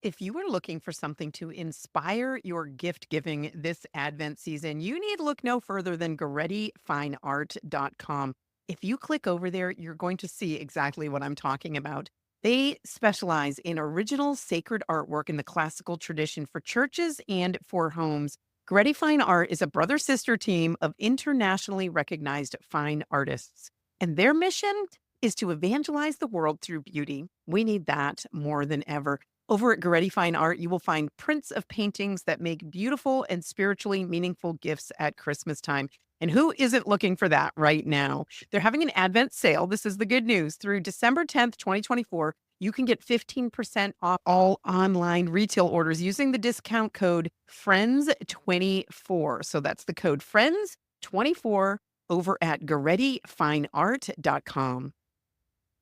If you are looking for something to inspire your gift giving this Advent season, you need look no further than GorettiFineArt.com. If you click over there, you're going to see exactly what I'm talking about. They specialize in original sacred artwork in the classical tradition for churches and for homes. Goretti Fine Art is a brother sister team of internationally recognized fine artists, and their mission is to evangelize the world through beauty. We need that more than ever. Over at Goretti Fine Art, you will find prints of paintings that make beautiful and spiritually meaningful gifts at Christmas time. And who isn't looking for that right now? They're having an Advent sale. This is the good news. Through December 10th, 2024, you can get 15% off all online retail orders using the discount code FRIENDS24. So that's the code FRIENDS24 over at GorettiFineArt.com.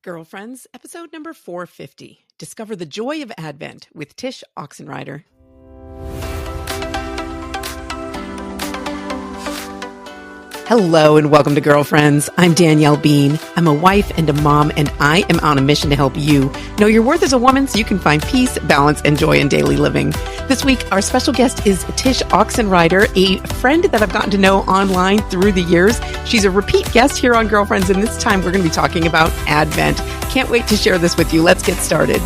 Girlfriends, episode number 450. Discover the joy of Advent with Tish Oxenrider. Hello and welcome to Girlfriends. I'm Danielle Bean. I'm a wife and a mom, and I am on a mission to help you know your worth as a woman so you can find peace, balance, and joy in daily living. This week, our special guest is Tish Oxenrider, a friend that I've gotten to know online through the years. She's a repeat guest here on Girlfriends, and this time we're going to be talking about Advent. Can't wait to share this with you. Let's get started.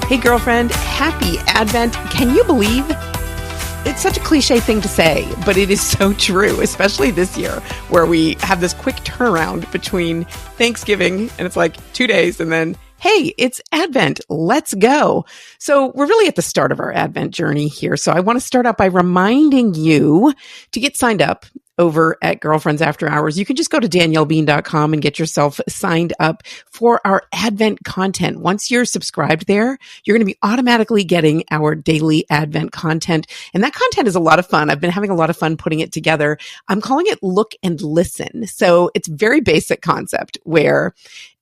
Hey, girlfriend, happy Advent. Can you believe it's such a cliche thing to say, but it is so true, especially this year where we have this quick turnaround between Thanksgiving and it's like 2 days and then, hey, it's Advent. Let's go. So we're really at the start of our Advent journey here. So I want to start out by reminding you to get signed up over at Girlfriends After Hours. You can just go to daniellebean.com and get yourself signed up for our Advent content. Once you're subscribed there, you're going to be automatically getting our daily Advent content. And that content is a lot of fun. I've been having a lot of fun putting it together. I'm calling it Look and Listen. So it's very basic concept where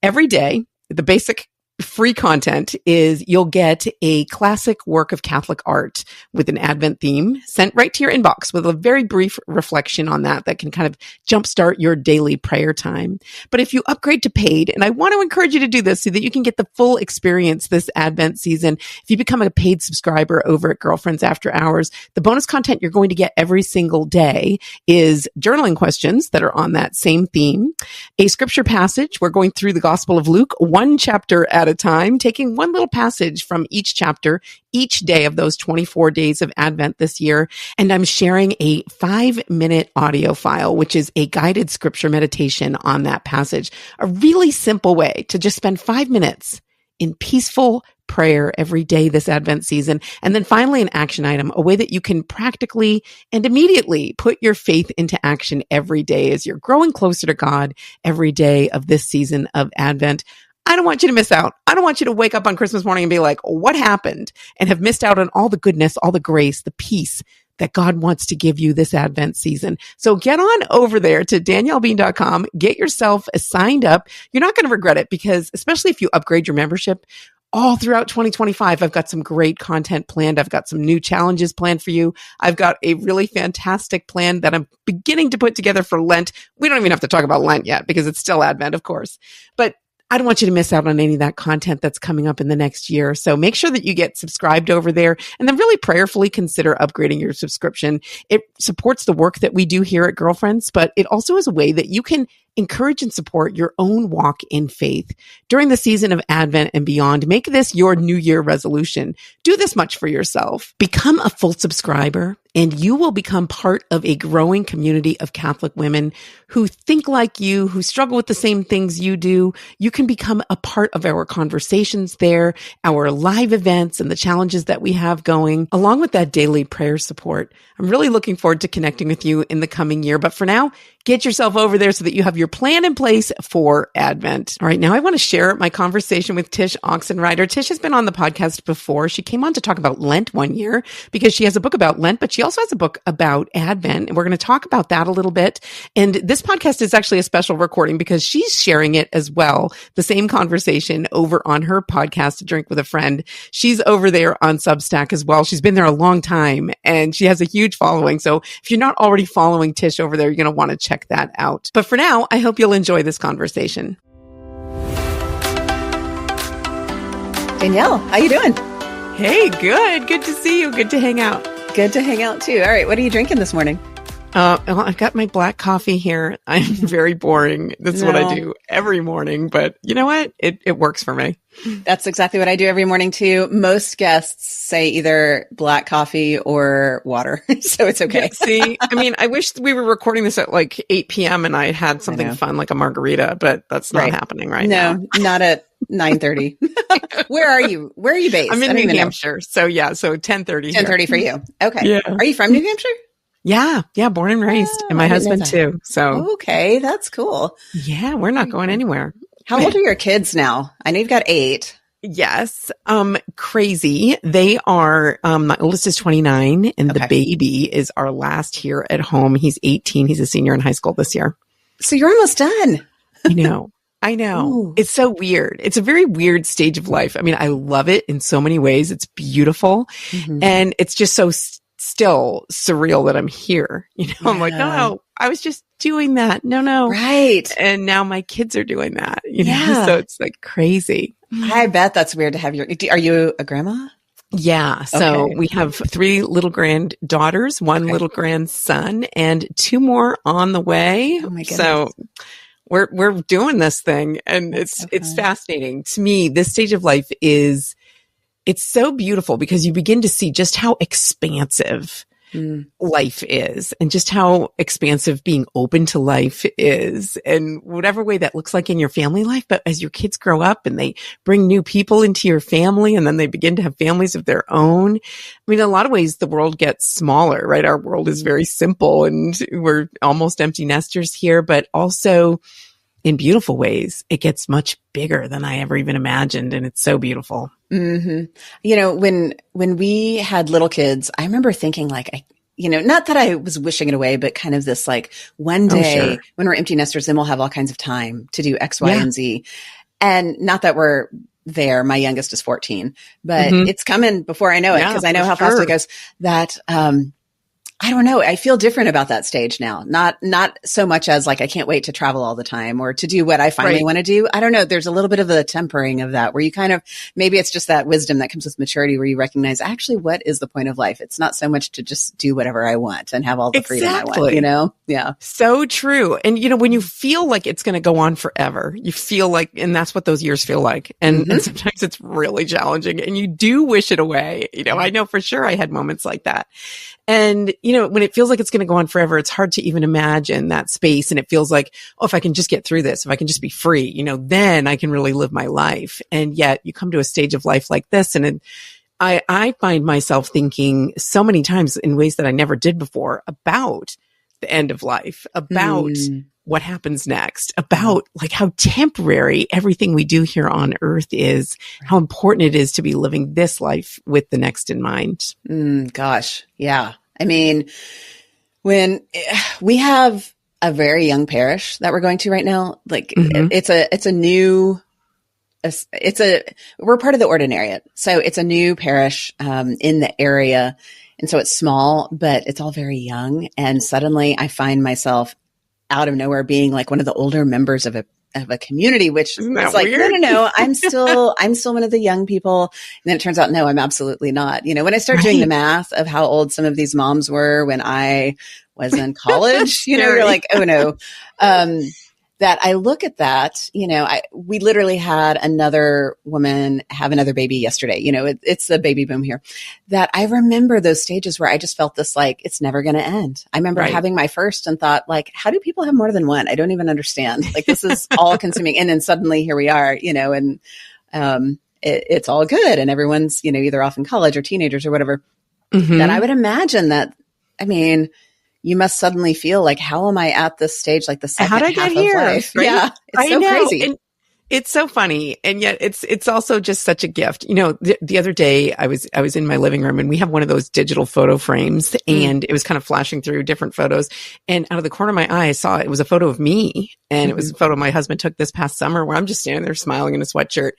every day, the basic free content is you'll get a classic work of Catholic art with an Advent theme sent right to your inbox with a very brief reflection on that can kind of jumpstart your daily prayer time. But if you upgrade to paid, and I want to encourage you to do this so that you can get the full experience this Advent season, if you become a paid subscriber over at Girlfriends After Hours, the bonus content you're going to get every single day is journaling questions that are on that same theme, a scripture passage. We're going through the Gospel of Luke, one chapter at a time, taking one little passage from each chapter each day of those 24 days of Advent this year. And I'm sharing a 5-minute audio file, which is a guided scripture meditation on that passage. A really simple way to just spend 5 minutes in peaceful prayer every day this Advent season. And then finally, an action item, a way that you can practically and immediately put your faith into action every day as you're growing closer to God every day of this season of Advent. I don't want you to miss out. I don't want you to wake up on Christmas morning and be like, what happened? And have missed out on all the goodness, all the grace, the peace that God wants to give you this Advent season. So get on over there to daniellebean.com, get yourself signed up. You're not going to regret it because especially if you upgrade your membership, all throughout 2025, I've got some great content planned. I've got some new challenges planned for you. I've got a really fantastic plan that I'm beginning to put together for Lent. We don't even have to talk about Lent yet because it's still Advent, of course. But I don't want you to miss out on any of that content that's coming up in the next year. So make sure that you get subscribed over there and then really prayerfully consider upgrading your subscription. It supports the work that we do here at Girlfriends, but it also is a way that you can encourage and support your own walk in faith during the season of Advent and beyond. Make this your New Year resolution. Do this much for yourself. Become a full subscriber and you will become part of a growing community of Catholic women who think like you, who struggle with the same things you do. You can become a part of our conversations there, our live events and the challenges that we have going, along with that daily prayer support. I'm really looking forward to connecting with you in the coming year. But for now, get yourself over there so that you have your plan in place for Advent. All right, now I want to share my conversation with Tish Oxenrider. Tish has been on the podcast before. She came on to talk about Lent one year because she has a book about Lent, but she also has a book about Advent. And we're going to talk about that a little bit. And this podcast is actually a special recording because she's sharing it as well. The same conversation over on her podcast, A Drink with a Friend. She's over there on Substack as well. She's been there a long time and she has a huge following. So if you're not already following Tish over there, you're going to want to check check that out. But for now, I hope you'll enjoy this conversation. Danielle, how you doing? Hey, good. Good to see you. Good to hang out. Good to hang out too. All right. What are you drinking this morning? Well, I've got my black coffee here. I'm very boring. That's what I do every morning. But you know what? It works for me. That's exactly what I do every morning too. Most guests say either black coffee or water. So it's okay. Yeah, see, I mean, I wish we were recording this at like 8 p.m. and I had something fun like a margarita, but that's not happening now. No, not at 9:30. Where are you? Where are you based? I'm in New Hampshire. So yeah, so 10:30. 10:30 for you. Okay. Yeah. Are you from New Hampshire? Yeah, born and raised, and my husband too. So okay, that's cool. Yeah, we're not going anywhere. How old are your kids now? I know you've got 8. Yes. Crazy. They are, my oldest is 29 and the baby is our last here at home. He's 18. He's a senior in high school this year. So you're almost done. I know. Ooh. It's so weird. It's a very weird stage of life. I mean, I love it in so many ways. It's beautiful. And it's just so still surreal that I'm here. I'm like, no, I was just doing that. No. Right. And now my kids are doing that, so it's like crazy. I bet that's weird to have are you a grandma? Yeah. So we have 3 little granddaughters, 1 little grandson, and 2 more on the way. Oh my goodness. So we're doing this thing, and it's fascinating to me. This stage of life it's so beautiful because you begin to see just how expansive life is and just how expansive being open to life is, and whatever way that looks like in your family life. But as your kids grow up and they bring new people into your family and then they begin to have families of their own, I mean, in a lot of ways, the world gets smaller, right? Our world is very simple and we're almost empty nesters here, but also in beautiful ways, it gets much bigger than I ever even imagined. And it's so beautiful. When we had little kids, I remember thinking like, not that I was wishing it away, but kind of this like one day when we're empty nesters, then we'll have all kinds of time to do X, Y, and Z. And not that we're there. My youngest is 14, but it's coming before I know it because I know how fast it goes. That, I don't know. I feel different about that stage now. Not so much as like, I can't wait to travel all the time or to do what I finally want to do. I don't know. There's a little bit of a tempering of that where you kind of, maybe it's just that wisdom that comes with maturity where you recognize actually what is the point of life? It's not so much to just do whatever I want and have all the freedom I want, Yeah. So true. And when you feel like it's going to go on forever, you feel like, and that's what those years feel like. And sometimes it's really challenging and you do wish it away. I know for sure I had moments like that. And, when it feels like it's going to go on forever, it's hard to even imagine that space. And it feels like, oh, if I can just get through this, if I can just be free, then I can really live my life. And yet you come to a stage of life like this. And I find myself thinking so many times in ways that I never did before about the end of life, about what happens next, about like how temporary everything we do here on earth is, how important it is to be living this life with the next in mind. Gosh. Yeah. I mean, when we have a very young parish that we're going to right now, like we're part of the ordinariate. So it's a new parish, in the area. And so it's small, but it's all very young. And suddenly I find myself out of nowhere being like one of the older members of a community, which is like, weird? No, I'm still one of the young people. And then it turns out, no, I'm absolutely not. When I start doing the math of how old some of these moms were when I was in college, you're like, oh no. That I look at that, we literally had another woman have another baby yesterday. It's the baby boom here. That I remember those stages where I just felt this like, it's never going to end. I remember having my first and thought like, how do people have more than one? I don't even understand. Like this is all consuming. And then suddenly here we are, and it's all good. And everyone's, either off in college or teenagers or whatever. That I would imagine that, I mean, you must suddenly feel like, how am I at this stage? Like the second How'd I half get here? Of life. Right? Yeah. It's so crazy. And it's so funny. And yet it's also just such a gift. The other day I was in my living room and we have one of those digital photo frames and it was kind of flashing through different photos. And out of the corner of my eye, I saw it was a photo of me. And it was a photo my husband took this past summer where I'm just standing there smiling in a sweatshirt.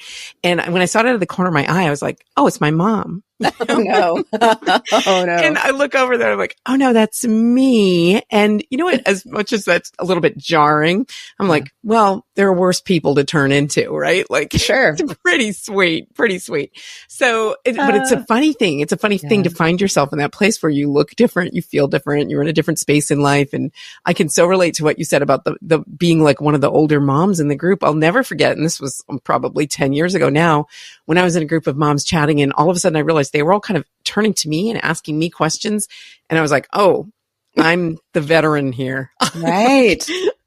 And when I saw it out of the corner of my eye, I was like, oh, it's my mom. Oh no. Oh And no. I look over there, I'm like, oh no, that's me. And you know what? As much as that's a little bit jarring, I'm Yeah. like, well, there are worse people to turn into, right? Like, Sure. it's pretty sweet, pretty sweet. So, but it's a Uh, funny thing. It's a funny thing yeah. to find yourself in that place where you look different, you feel different, you're in a different space in life. And I can so relate to what you said about the being like one of the older moms in the group. I'll never forget. And this was probably 10 years ago now, when I was in a group of moms chatting, and all of a sudden I realized they were all kind of turning to me and asking me questions. And I was like, oh, I'm the veteran here. Right.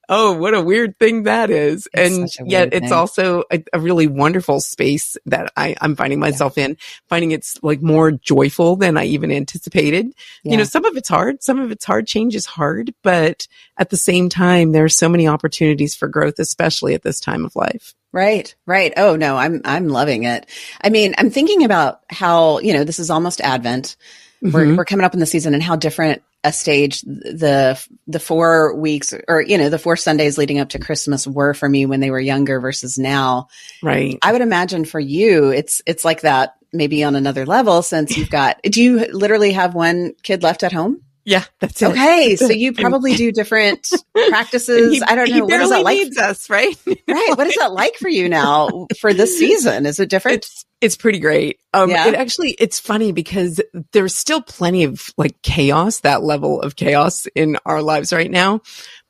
Oh, what a weird thing that is. It's And such a yet weird it's thing. also a really wonderful space that I'm finding Yeah. myself in, finding it's like more joyful than I even anticipated. Yeah. You know, some of it's hard. Some of it's hard. Change is hard. But at the same time, there are so many opportunities for growth, especially at this time of life. Right. Right. Oh no, I'm loving it. I mean, I'm thinking about how, this is almost Advent. We're coming up in the season, and how different a stage the 4 weeks, or, the 4 Sundays leading up to Christmas were for me when they were younger versus now. Right. I would imagine for you, it's like that, maybe on another level, since do you literally have one kid left at home? Yeah, that's it. Okay. That's So it. you probably do different And practices. I don't he know. What is barely that like? needs us, right? Right. What is that like for you now for this season? Is it different? It's pretty great. Yeah. It's funny because there's still plenty of like chaos, that level of chaos in our lives right now,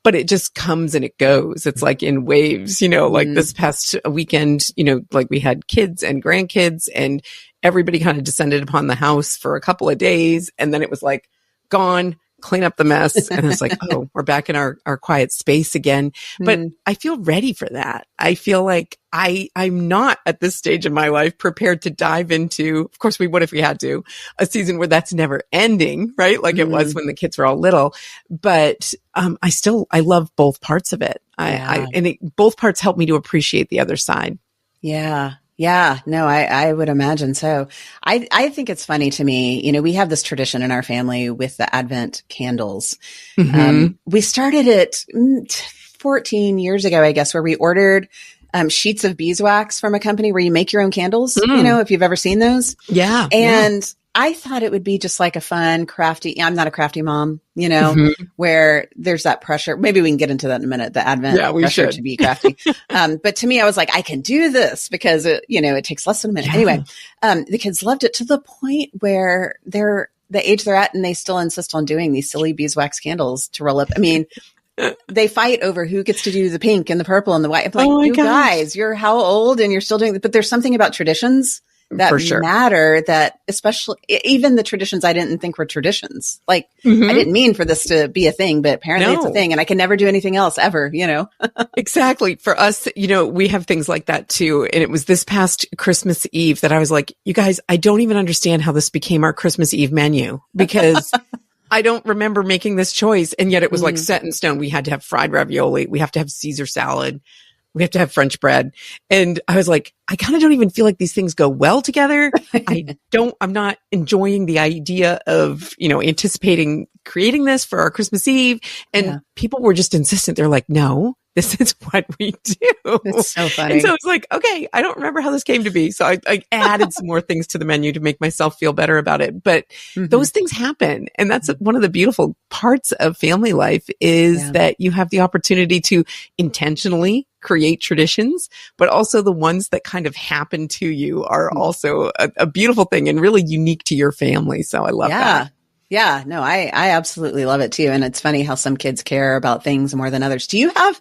but it just comes and it goes. It's like in waves, like this past weekend, like we had kids and grandkids, and everybody kind of descended upon the house for a couple of days. And then it was like gone, clean up the mess. And it's like, oh, we're back in our quiet space again. But I feel ready for that. I feel like I'm not at this stage in my life prepared to dive into, of course we would if we had to, a season where that's never ending, right? Like it was when the kids were all little. But I love both parts of it. Both parts help me to appreciate the other side. Yeah. Yeah. No, I would imagine so. I think it's funny to me, we have this tradition in our family with the Advent candles. We started it 14 years ago, I guess, where we ordered sheets of beeswax from a company where you make your own candles, if you've ever seen those. Yeah. And I thought it would be just like a fun, crafty, I'm not a crafty mom, where there's that pressure. Maybe we can get into that in a minute, the Advent pressure to be crafty. But to me, I was like, I can do this because it takes less than a minute. Yeah. Anyway, the kids loved it to the point where they're the age they're at, and they still insist on doing these silly beeswax candles to roll up. I mean, they fight over who gets to do the pink and the purple and the white. I'm like, guys, you're how old and you're still doing it? But there's something about traditions that matter, that especially even the traditions I didn't think were traditions. Like I didn't mean for this to be a thing, but apparently it's a thing, and I can never do anything else ever, Exactly. For us, we have things like that too. And it was this past Christmas Eve that I was like, you guys, I don't even understand how this became our Christmas Eve menu, because I don't remember making this choice. And yet it was like set in stone. We had to have fried ravioli. We have to have Caesar salad. We have to have French bread. And I was like, I kind of don't even feel like these things go well together. I'm not enjoying the idea of, anticipating creating this for our Christmas Eve. And people were just insistent. They're like, no, this is what we do. It's so funny. And so it's like, okay, I don't remember how this came to be. So I added some more things to the menu to make myself feel better about it. But those things happen. And that's one of the beautiful parts of family life is that you have the opportunity to intentionally create traditions, but also the ones that kind of happen to you are also a beautiful thing and really unique to your family. So I love that. Yeah, no, I absolutely love it too. And it's funny how some kids care about things more than others. Do you have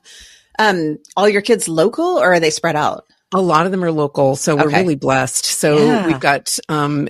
all your kids local, or are they spread out? A lot of them are local, so we're really blessed. So we've got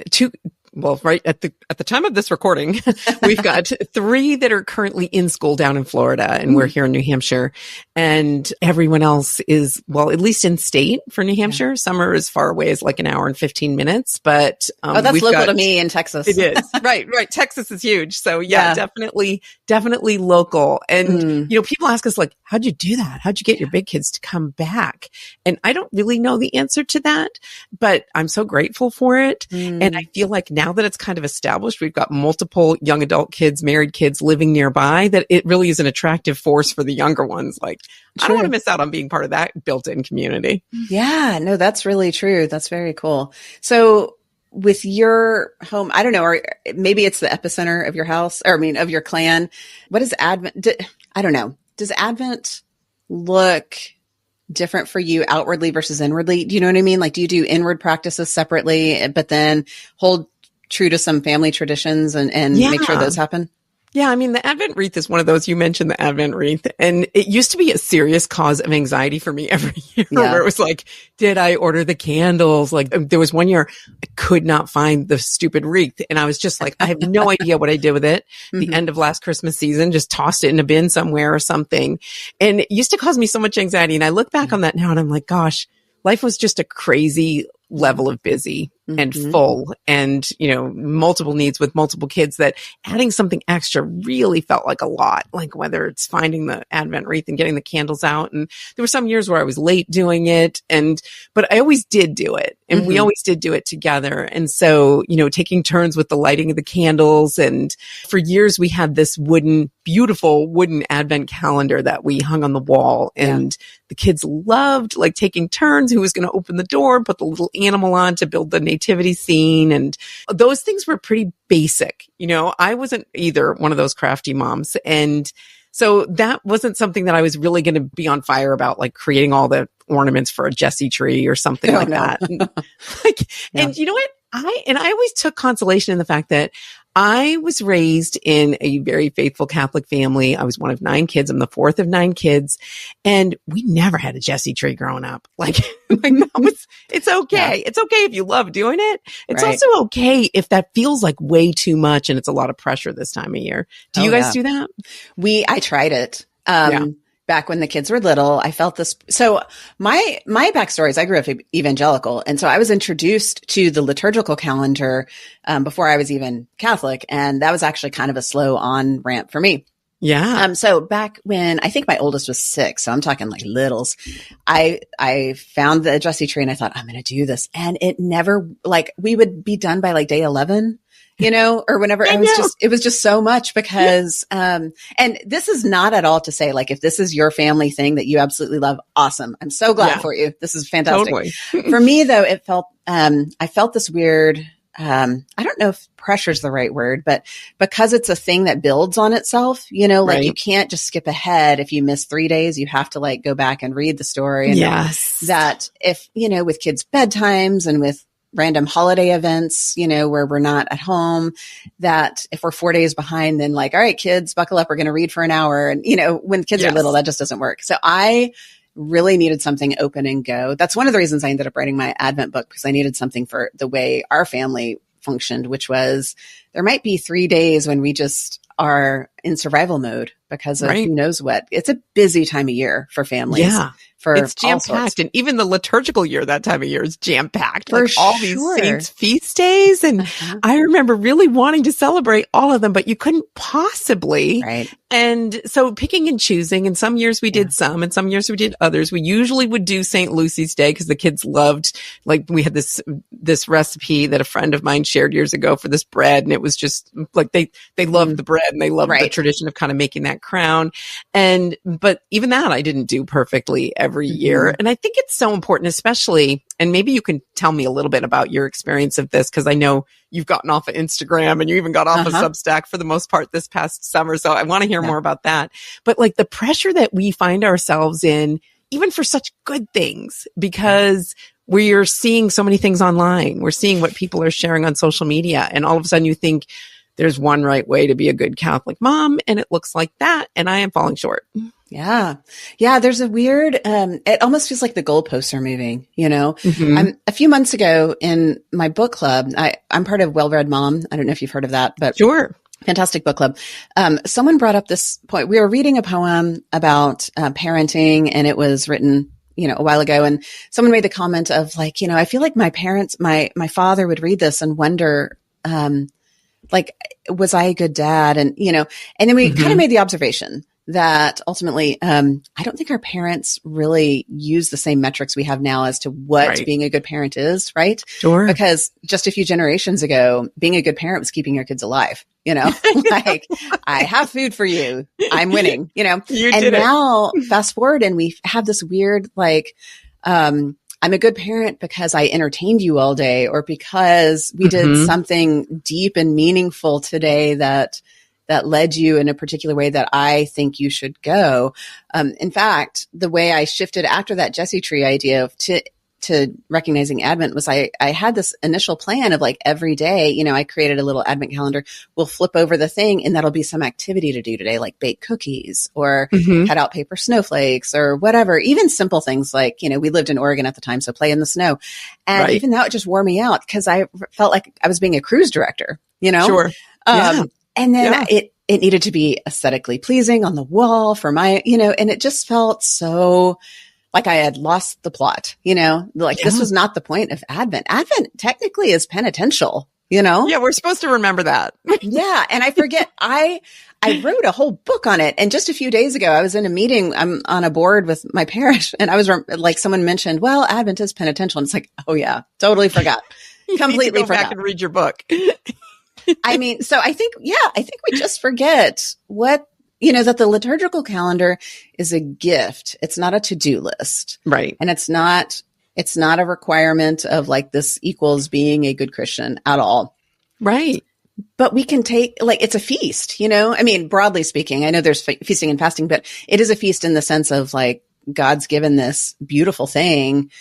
two. Well, right at the time of this recording, we've got 3 that are currently in school down in Florida, and we're here in New Hampshire. And everyone else is, well, at least in state for New Hampshire. Some are as far away as like an hour and 15 minutes, but that's local to me in Texas. It is. Right. Texas is huge. So definitely local. And people ask us like, how'd you do that? How'd you get your big kids to come back? And I don't really know the answer to that, but I'm so grateful for it. And I feel like now that it's kind of established, we've got multiple young adult kids, married kids living nearby, that it really is an attractive force for the younger ones. Like, I don't want to miss out on being part of that built-in community. Yeah, no, that's really true. That's very cool. So with your home, I don't know, or maybe it's the epicenter of your house, or I mean, of your clan. What is Advent? I don't know. Does Advent look different for you outwardly versus inwardly? Do you know what I mean? Like, do you do inward practices separately, but then hold true to some family traditions and make sure those happen? Yeah, I mean, the Advent wreath is one of those. You mentioned the Advent wreath, and it used to be a serious cause of anxiety for me every year where it was like, did I order the candles? Like, there was one year I could not find the stupid wreath, and I was just like, I have no idea what I did with it. The end of last Christmas season, just tossed it in a bin somewhere or something. And it used to cause me so much anxiety. And I look back on that now and I'm like, gosh, life was just a crazy level of busy and full, and, you know, multiple needs with multiple kids, that adding something extra really felt like a lot, like whether it's finding the Advent wreath and getting the candles out. And there were some years where I was late doing it, but I always did do it, and we always did do it together. And so, you know, taking turns with the lighting of the candles. And for years we had this beautiful wooden Advent calendar that we hung on the wall, and the kids loved like taking turns who was going to open the door and put the little animal on to build the nativity scene. And those things were pretty basic. You know, I wasn't either one of those crafty moms. And so that wasn't something that I was really going to be on fire about, like creating all the ornaments for a Jessie tree or something that. And you know what? I always took consolation in the fact that I was raised in a very faithful Catholic family. I was one of 9 kids. I'm the 4th of 9 kids. And we never had a Jessie tree growing up. It's okay. It's okay if you love doing it. It's also okay if that feels like way too much and it's a lot of pressure this time of year. Do you guys do that? I tried it. Back when the kids were little, I felt this. So my backstory is I grew up evangelical. And so I was introduced to the liturgical calendar before I was even Catholic. And that was actually kind of a slow on ramp for me. Yeah. So back when I think my oldest was 6, so I'm talking like littles, I found the Jessie tree and I thought, I'm going to do this. And it never, like, we would be done by like day 11. You know, or whenever it was just so much because, and this is not at all to say, like, if this is your family thing that you absolutely love, awesome. I'm so glad for you. This is fantastic. Totally. For me though, it felt, I felt this weird, I don't know if pressure is the right word, but because it's a thing that builds on itself, you know, like you can't just skip ahead. If you miss 3 days, you have to like go back and read the story. And that if, you know, with kids' bedtimes and with random holiday events, you know, where we're not at home, that if we're 4 days behind, then like, all right, kids, buckle up. We're going to read for an hour. And, you know, when kids are little, that just doesn't work. So I really needed something open and go. That's one of the reasons I ended up writing my Advent book, because I needed something for the way our family functioned, which was there might be 3 days when we just are in survival mode because of who knows what. It's a busy time of year for families. Yeah. It's jam-packed. And even the liturgical year that time of year is jam-packed. Like all these saints' feast days. And I remember really wanting to celebrate all of them, but you couldn't possibly. Right. And so picking and choosing, and some years we did some, and some years we did others. We usually would do St. Lucy's Day because the kids loved, like we had this recipe that a friend of mine shared years ago for this bread. And it was just like, they loved the bread and they loved the tradition of kind of making that crown. But even that I didn't do perfectly every year. And I think it's so important, especially, and maybe you can tell me a little bit about your experience of this, because I know you've gotten off of Instagram and you even got off of Substack for the most part this past summer. So I want to hear more about that. But like the pressure that we find ourselves in, even for such good things, because we're seeing so many things online. We're seeing what people are sharing on social media. And all of a sudden you think there's one right way to be a good Catholic mom, and it looks like that. And I am falling short. Yeah. Yeah. There's a weird, it almost feels like the goalposts are moving, you know. A few months ago in my book club, I'm part of Well Read Mom. I don't know if you've heard of that, but sure. Fantastic book club. Someone brought up this point. We were reading a poem about parenting, and it was written, you know, a while ago. And someone made the comment of like, you know, I feel like my parents, my father would read this and wonder, like, was I a good dad? And, you know, and then we kind of made the observation that ultimately, I don't think our parents really use the same metrics we have now as to what being a good parent is, right? Sure. Because just a few generations ago, being a good parent was keeping your kids alive, you know, like I have food for you. I'm winning, you know, and now fast forward and we have this weird, like, I'm a good parent because I entertained you all day, or because we did something deep and meaningful today that led you in a particular way that I think you should go. In fact, the way I shifted after that Jesse tree idea to recognizing Advent was I had this initial plan of like every day, I created a little Advent calendar. We'll flip over the thing and that'll be some activity to do today, like bake cookies or cut out paper snowflakes or whatever. Even simple things like, we lived in Oregon at the time, so play in the snow. And even that just wore me out because I felt like I was being a cruise director, Sure. And then it needed to be aesthetically pleasing on the wall for my, and it just felt so like I had lost the plot, this was not the point of Advent. Advent technically is penitential, Yeah, we're supposed to remember that. Yeah. And I forget, I wrote a whole book on it. And just a few days ago, I was in a meeting. I'm on a board with my parish, and I was like, someone mentioned, well, Advent is penitential. And it's like, oh yeah, totally forgot. Completely forgot. Back and read your book. I mean, so I think we just forget that the liturgical calendar is a gift. It's not a to-do list. Right. And it's not a requirement of like this equals being a good Christian at all. Right. But we can take, like, it's a feast, I mean, broadly speaking, I know there's feasting and fasting, but it is a feast in the sense of like, God's given this beautiful thing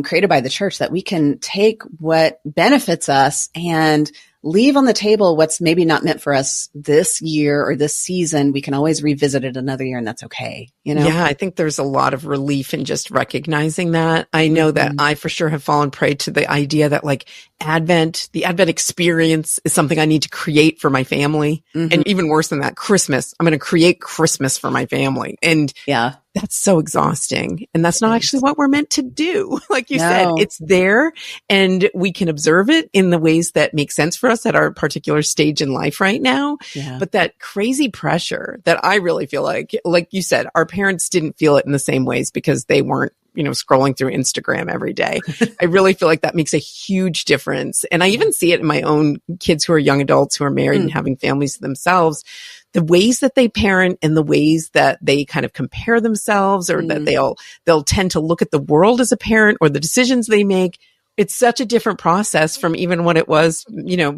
created by the church that we can take what benefits us and leave on the table what's maybe not meant for us this year or this season. We can always revisit it another year, and that's okay. Yeah, I think there's a lot of relief in just recognizing that. I know that I for sure have fallen prey to the idea that like the Advent experience is something I need to create for my family. And even worse than that, Christmas. I'm going to create Christmas for my family. And that's so exhausting. And that's not actually what we're meant to do. Like you said, it's there and we can observe it in the ways that make sense for us at our particular stage in life right now. Yeah. But that crazy pressure that I really feel like you said, our parents didn't feel it in the same ways because they weren't, scrolling through Instagram every day. I really feel like that makes a huge difference. And I even see it in my own kids who are young adults who are married and having families themselves. The ways that they parent and the ways that they kind of compare themselves, or that they'll tend to look at the world as a parent or the decisions they make. It's such a different process from even what it was,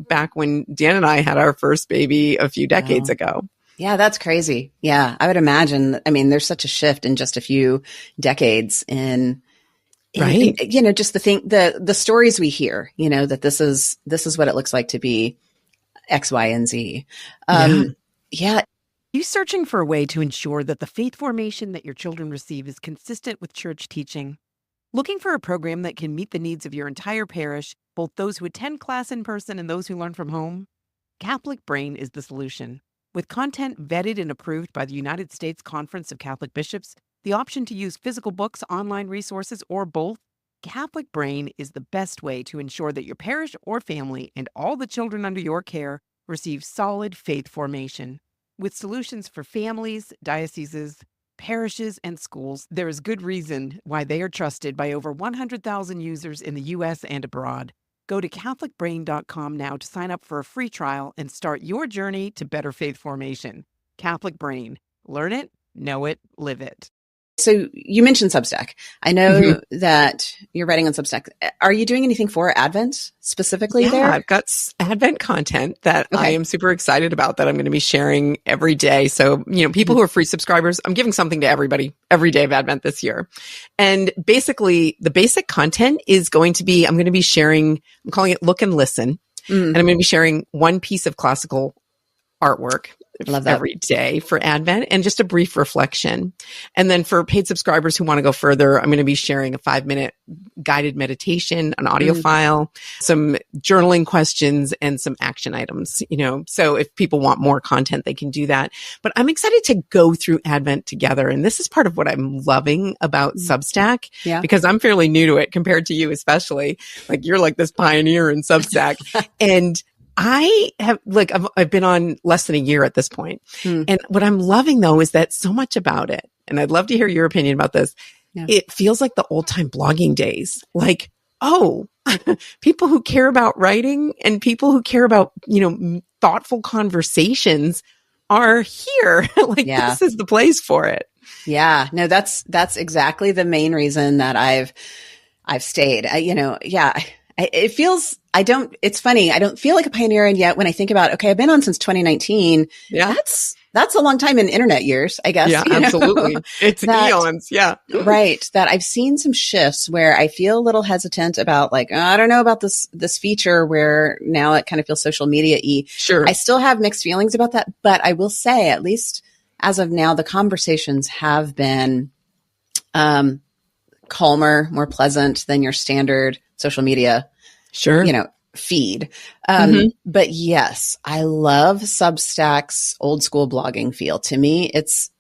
back when Dan and I had our first baby a few decades ago. Yeah, that's crazy. Yeah, I would imagine. I mean, there's such a shift in just a few decades in just the stories we hear, that this is what it looks like to be X, Y, and Z. Yeah. You searching for a way to ensure that the faith formation that your children receive is consistent with church teaching? Looking for a program that can meet the needs of your entire parish, both those who attend class in person and those who learn from home? Catholic Brain is the solution. With content vetted and approved by the United States Conference of Catholic Bishops, the option to use physical books, online resources, or both, Catholic Brain is the best way to ensure that your parish or family and all the children under your care receive solid faith formation. With solutions for families, dioceses, parishes, and schools, there is good reason why they are trusted by over 100,000 users in the U.S. and abroad. Go to CatholicBrain.com now to sign up for a free trial and start your journey to better faith formation. Catholic Brain. Learn it, know it, live it. So you mentioned Substack. I know that you're writing on Substack. Are you doing anything for Advent specifically there? Yeah, I've got Advent content that I am super excited about that I'm going to be sharing every day. So, people who are free subscribers, I'm giving something to everybody every day of Advent this year. And basically the basic content is going to be, I'm going to be sharing, I'm calling it Look and Listen. And I'm going to be sharing one piece of classical artwork every day for Advent and just a brief reflection. And then for paid subscribers who want to go further, I'm going to be sharing a 5-minute guided meditation, an audio file, some journaling questions, and some action items, so if people want more content, they can do that. But I'm excited to go through Advent together. And this is part of what I'm loving about Substack, because I'm fairly new to it compared to you, especially. Like you're like this pioneer in Substack. And I have I've been on less than a year at this point. And what I'm loving though is that so much about it, and I'd love to hear your opinion about this. It feels like the old time blogging days. Like, people who care about writing and people who care about, thoughtful conversations are here. This is the place for it. Yeah, no, that's exactly the main reason that I've stayed. It feels, it's funny. I don't feel like a pioneer. And yet when I think about, okay, I've been on since 2019. Yeah. That's a long time in internet years, I guess. Yeah, absolutely. It's eons. Yeah. Right. That I've seen some shifts where I feel a little hesitant about like, I don't know about this feature where now it kind of feels social media-y. Sure. I still have mixed feelings about that, but I will say, at least as of now, the conversations have been, calmer, more pleasant than your standard social media, sure, feed. But yes, I love Substack's old school blogging feel. To me, it's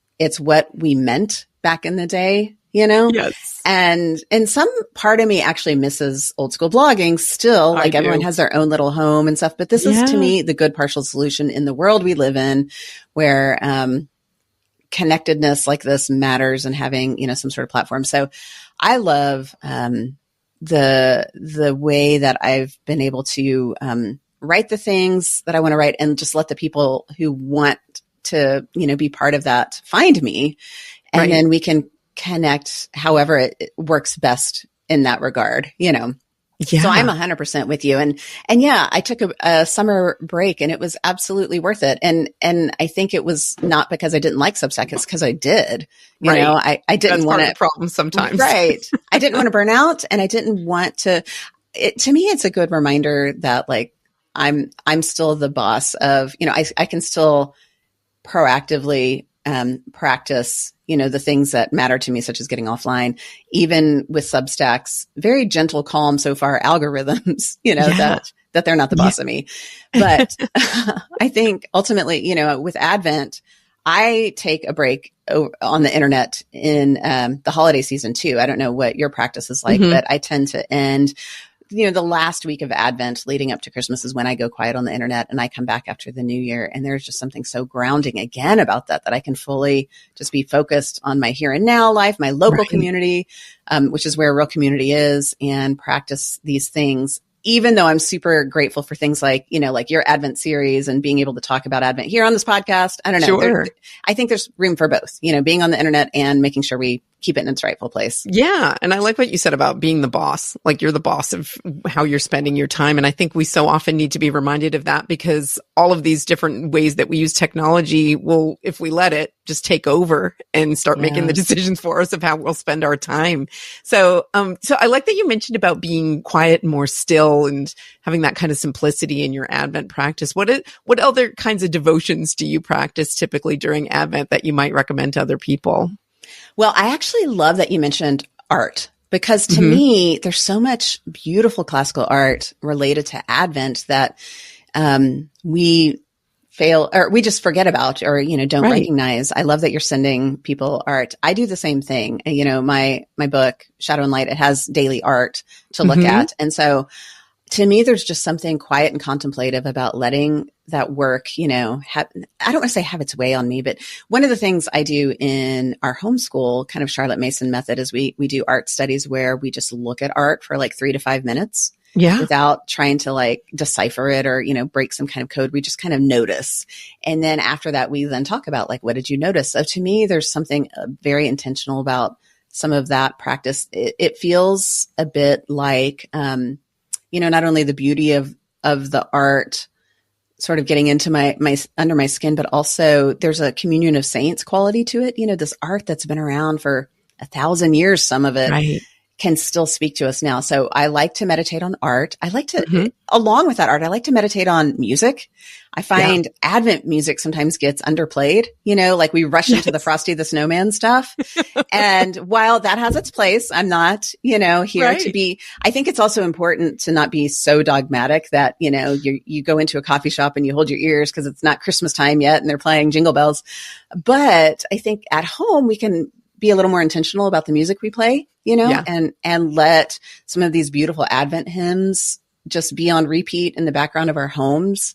what we meant back in the day, Yes. And some part of me actually misses old school blogging still. Like everyone has their own little home and stuff. But this is to me the good partial solution in the world we live in, where connectedness like this matters and having, some sort of platform. So I love the way that I've been able to write the things that I want to write and just let the people who want to, be part of that find me. And then we can connect however it works best in that regard, Yeah. So I'm 100% with you. And yeah, I took a summer break and it was absolutely worth it. And I think it was not because I didn't like Substack. It's because I did, I didn't want to problem sometimes. Right. I didn't want to burn out and I didn't want to, to me, it's a good reminder that like, I'm still the boss of, I can still proactively practice, the things that matter to me, such as getting offline, even with Substack's very gentle, calm so far algorithms, that they're not the boss of me. But I think ultimately, with Advent, I take a break on the internet in the holiday season too. I don't know what your practice is like, but I tend to end the last week of Advent leading up to Christmas is when I go quiet on the internet and I come back after the new year. And there's just something so grounding again about that I can fully just be focused on my here and now life, my local community, which is where real community is, and practice these things. Even though I'm super grateful for things like, like your Advent series and being able to talk about Advent here on this podcast. I don't know. Sure. I think there's room for both, being on the internet and making sure we keep it in its rightful place. Yeah. And I like what you said about being the boss. Like you're the boss of how you're spending your time. And I think we so often need to be reminded of that because all of these different ways that we use technology will, if we let it, just take over and start making the decisions for us of how we'll spend our time. So I like that you mentioned about being quiet and more still and having that kind of simplicity in your Advent practice. What other kinds of devotions do you practice typically during Advent that you might recommend to other people? Well, I actually love that you mentioned art because to me, there's so much beautiful classical art related to Advent that we fail or we just forget about or, don't recognize. I love that you're sending people art. I do the same thing. My book, Shadow and Light, it has daily art to look at. And so to me, there's just something quiet and contemplative about letting that work, I don't want to say have its way on me, but one of the things I do in our homeschool kind of Charlotte Mason method is we do art studies where we just look at art for like 3 to 5 minutes without trying to like decipher it or, break some kind of code. We just kind of notice. And then after that, we then talk about like, what did you notice? So to me, there's something very intentional about some of that practice. It feels a bit like, not only the beauty of the art sort of getting into my under my skin, but also there's a communion of saints quality to it. This art that's been around for 1,000 years, some of it can still speak to us now. So I like to meditate on art. I like to, along with that art, I like to meditate on music. I find Advent music sometimes gets underplayed, like we rush into the Frosty the Snowman stuff. And while that has its place, I'm not, here to be, I think it's also important to not be so dogmatic that, you go into a coffee shop and you hold your ears because it's not Christmas time yet and they're playing Jingle Bells. But I think at home we can be a little more intentional about the music we play, and let some of these beautiful Advent hymns just be on repeat in the background of our homes,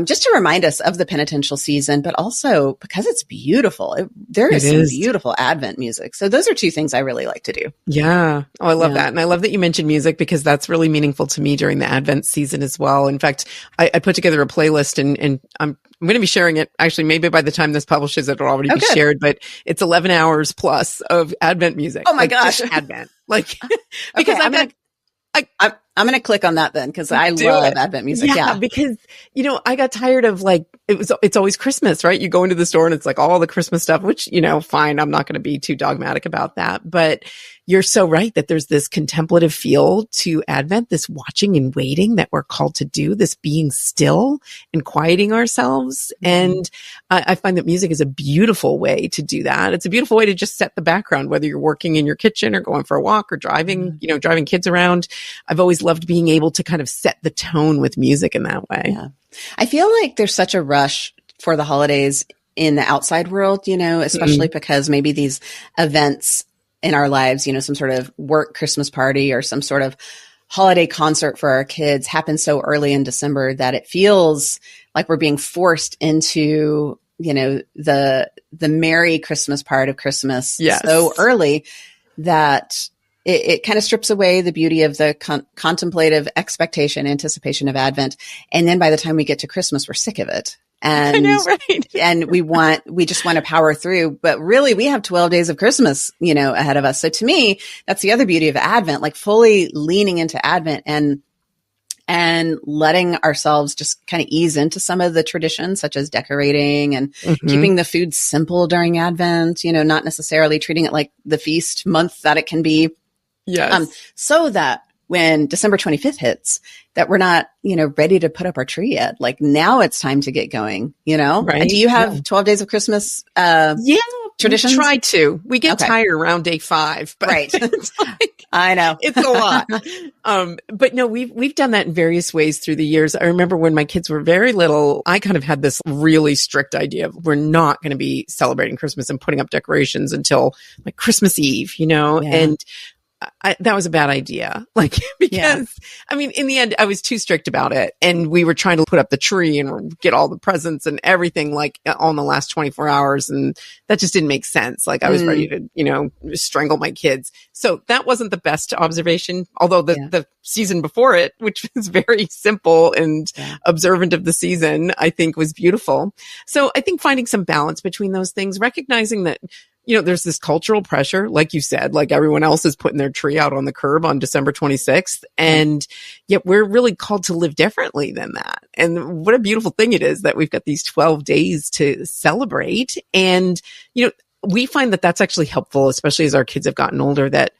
just to remind us of the penitential season, but also because it's beautiful. There is some beautiful Advent music. So those are two things I really like to do. Yeah. Oh, I love that. And I love that you mentioned music because that's really meaningful to me during the Advent season as well. In fact, I put together a playlist and I'm going to be sharing it. Actually, maybe by the time this publishes, it'll already be shared, but it's 11 hours plus of Advent music. Oh my gosh. Advent. Like, because Okay, I'm going to click on that then because I love Advent music. Yeah, because, I got tired of it's always Christmas, right? You go into the store and it's like all the Christmas stuff, which, fine. I'm not going to be too dogmatic about that, but you're so right that there's this contemplative feel to Advent, this watching and waiting that we're called to do, this being still and quieting ourselves. And I find that music is a beautiful way to do that. It's a beautiful way to just set the background, whether you're working in your kitchen or going for a walk or driving, driving kids around. I've always loved being able to kind of set the tone with music in that way. Yeah. I feel like there's such a rush for the holidays in the outside world, especially because maybe these events in our lives, some sort of work Christmas party or some sort of holiday concert for our kids happens so early in December that it feels like we're being forced into, the merry Christmas part of Christmas so early that it kind of strips away the beauty of the contemplative expectation, anticipation of Advent. And then by the time we get to Christmas, we're sick of it. And, I know, right? And we just want to power through, but really we have 12 days of Christmas, ahead of us. So to me, that's the other beauty of Advent, like fully leaning into Advent and letting ourselves just kind of ease into some of the traditions, such as decorating and keeping the food simple during Advent, not necessarily treating it like the feast month that it can be. Yes. So that when December 25th hits, that we're not, ready to put up our tree yet. Like now it's time to get going, Right. And do you have 12 days of Christmas? Traditions? We try to. We get tired around day 5, but right. It's I know it's a lot. But no, we've done that in various ways through the years. I remember when my kids were very little, I kind of had this really strict idea of we're not going to be celebrating Christmas and putting up decorations until like Christmas Eve, and that was a bad idea. Because I mean, in the end, I was too strict about it. And we were trying to put up the tree and get all the presents and everything all in the last 24 hours. And that just didn't make sense. I was ready to, strangle my kids. So that wasn't the best observation. Although the season before it, which was very simple and observant of the season, I think was beautiful. So I think finding some balance between those things, recognizing that there's this cultural pressure, like you said, like everyone else is putting their tree out on the curb on December 26th. And yet we're really called to live differently than that. And what a beautiful thing it is that we've got these 12 days to celebrate. And, we find that that's actually helpful, especially as our kids have gotten older, that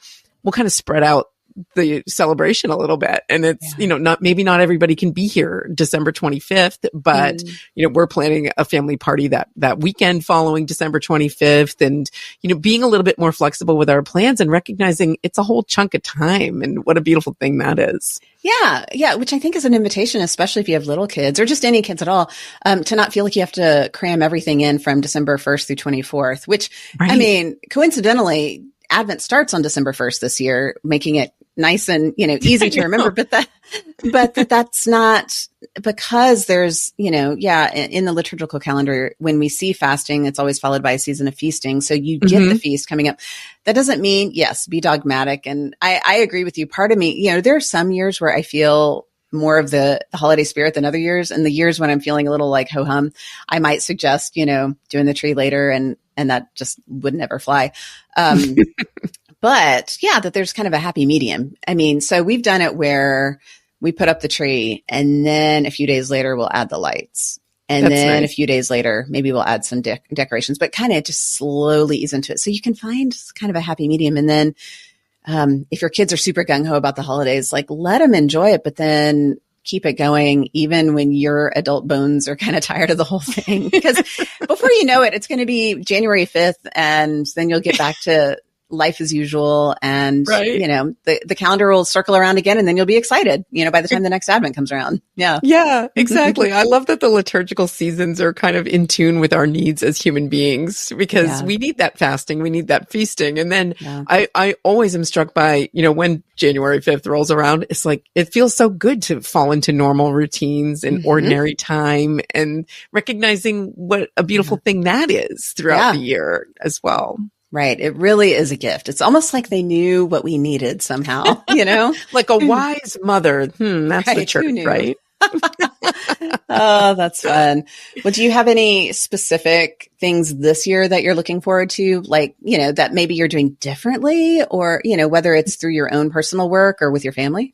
we'll kind of spread out the celebration a little bit. And it's, not everybody can be here December 25th, but, we're planning a family party that weekend following December 25th and, being a little bit more flexible with our plans and recognizing it's a whole chunk of time. And what a beautiful thing that is. Yeah. Yeah. Which I think is an invitation, especially if you have little kids or just any kids at all, to not feel like you have to cram everything in from December 1st through 24th, which I mean, coincidentally, Advent starts on December 1st this year, making it nice and, easy to remember, but that's not because there's, in the liturgical calendar, when we see fasting, it's always followed by a season of feasting. So you get the feast coming up. That doesn't mean, yes, be dogmatic. And I agree with you. Part of me, there are some years where I feel more of the holiday spirit than other years. And the years when I'm feeling a little like ho-hum, I might suggest, doing the tree later and that just would never fly. But that there's kind of a happy medium. I mean, so we've done it where we put up the tree and then a few days later we'll add the lights. And That's then nice. A few days later, maybe we'll add some decorations, but kind of just slowly ease into it. So you can find kind of a happy medium. And then, if your kids are super gung ho about the holidays, let them enjoy it, but then keep it going even when your adult bones are kind of tired of the whole thing. Because before you know it, it's going to be January 5th and then you'll get back to life as usual. And, the calendar will circle around again and then you'll be excited, by the time the next Advent comes around. Yeah. Yeah, exactly. I love that the liturgical seasons are kind of in tune with our needs as human beings because we need that fasting. We need that feasting. And then I always am struck by, when January 5th rolls around, it's like, it feels so good to fall into normal routines and ordinary time and recognizing what a beautiful thing that is throughout the year as well. Right. It really is a gift. It's almost like they knew what we needed somehow, like a wise mother. That's the church, right? Oh, that's fun. Well, do you have any specific things this year that you're looking forward to? Like, that maybe you're doing differently or, whether it's through your own personal work or with your family?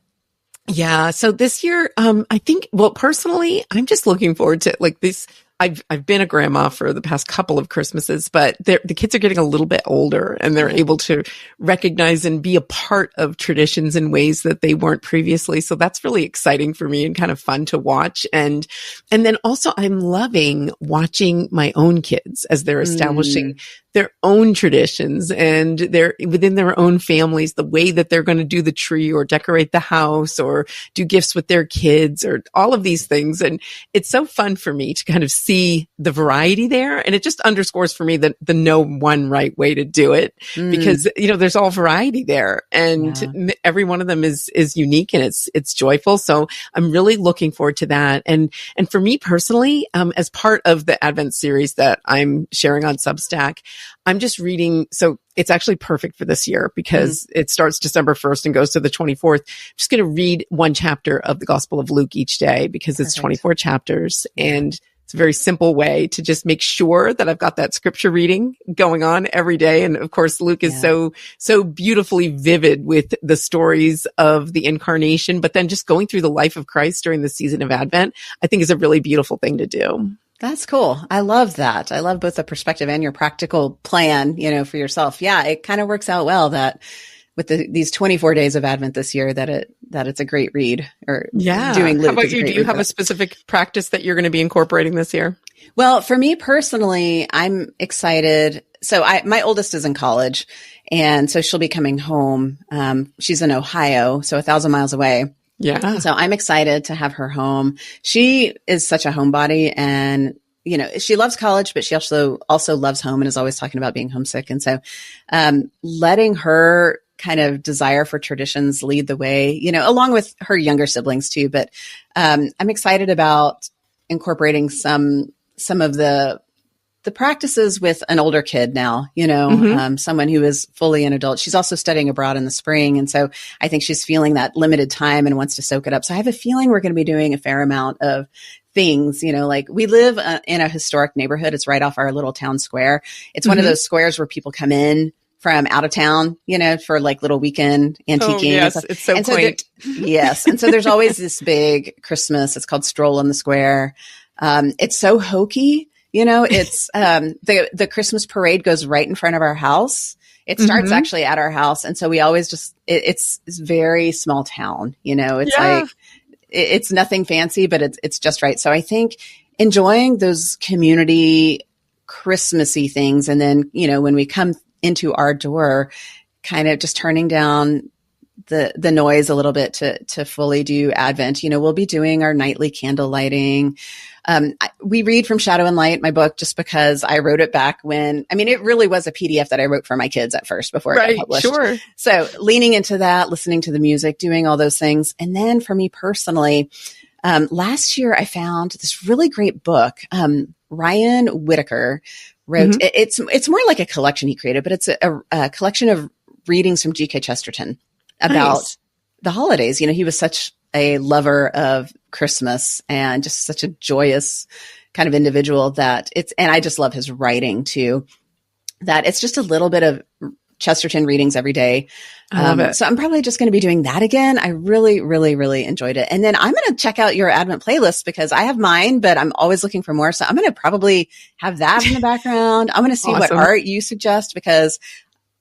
Yeah. So this year, I think, well, personally, I'm just looking forward to like this. I've been a grandma for the past couple of Christmases, but the kids are getting a little bit older and they're able to recognize and be a part of traditions in ways that they weren't previously. So that's really exciting for me and kind of fun to watch. And then also I'm loving watching my own kids as they're establishing their own traditions and they're within their own families, the way that they're going to do the tree or decorate the house or do gifts with their kids or all of these things. And it's so fun for me to kind of see the variety there. And it just underscores for me that the no one right way to do it because, there's all variety there and every one of them is unique and it's joyful. So I'm really looking forward to that. And for me personally, as part of the Advent series that I'm sharing on Substack, I'm just reading. So it's actually perfect for this year because it starts December 1st and goes to the 24th. I'm just going to read one chapter of the Gospel of Luke each day because it's 24 chapters and it's a very simple way to just make sure that I've got that scripture reading going on every day. And of course, Luke is so beautifully vivid with the stories of the incarnation, but then just going through the life of Christ during the season of Advent, I think is a really beautiful thing to do. That's cool. I love that. I love both the perspective and your practical plan, for yourself. Yeah, it kind of works out well that with these 24 days of Advent this year that it's a great read or doing Luke. How about you? Do you have a specific practice that you're going to be incorporating this year? Well, for me personally, I'm excited. So my oldest is in college and so she'll be coming home. She's in Ohio, so 1,000 miles away. Yeah. So I'm excited to have her home. She is such a homebody and, she loves college, but she also loves home and is always talking about being homesick. And so, letting her kind of desire for traditions lead the way, along with her younger siblings too. But, I'm excited about incorporating some of the practices with an older kid now, someone who is fully an adult. She's also studying abroad in the spring. And so I think she's feeling that limited time and wants to soak it up. So I have a feeling we're going to be doing a fair amount of things, like we live in a historic neighborhood. It's right off our little town square. It's one of those squares where people come in from out of town, for like little weekend antiquing. Oh, yes, it's so quaint. Yes. And so there's always this big Christmas. It's called Stroll on the Square. It's so hokey. It's, the Christmas parade goes right in front of our house. It starts actually at our house. And so we always it's very small town, it's like, it's nothing fancy, but it's just right. So I think enjoying those community Christmassy things. And then, when we come into our door, kind of just turning down the noise a little bit to fully do Advent. We'll be doing our nightly candle lighting. We read from Shadow and Light, my book, just because I wrote it back it really was a PDF that I wrote for my kids at first before it got published. Sure. So leaning into that, listening to the music, doing all those things. And then for me personally, last year I found this really great book. Ryan Whitaker wrote, it's more like a collection he created, but it's a collection of readings from G.K. Chesterton about the holidays. He was such a lover of Christmas and just such a joyous kind of individual and I just love his writing too, that it's just a little bit of Chesterton readings every day. I love it. So I'm probably just going to be doing that again. I really, really, really enjoyed it. And then I'm going to check out your Advent playlist because I have mine, but I'm always looking for more. So I'm going to probably have that in the background. I'm going to see what art you suggest because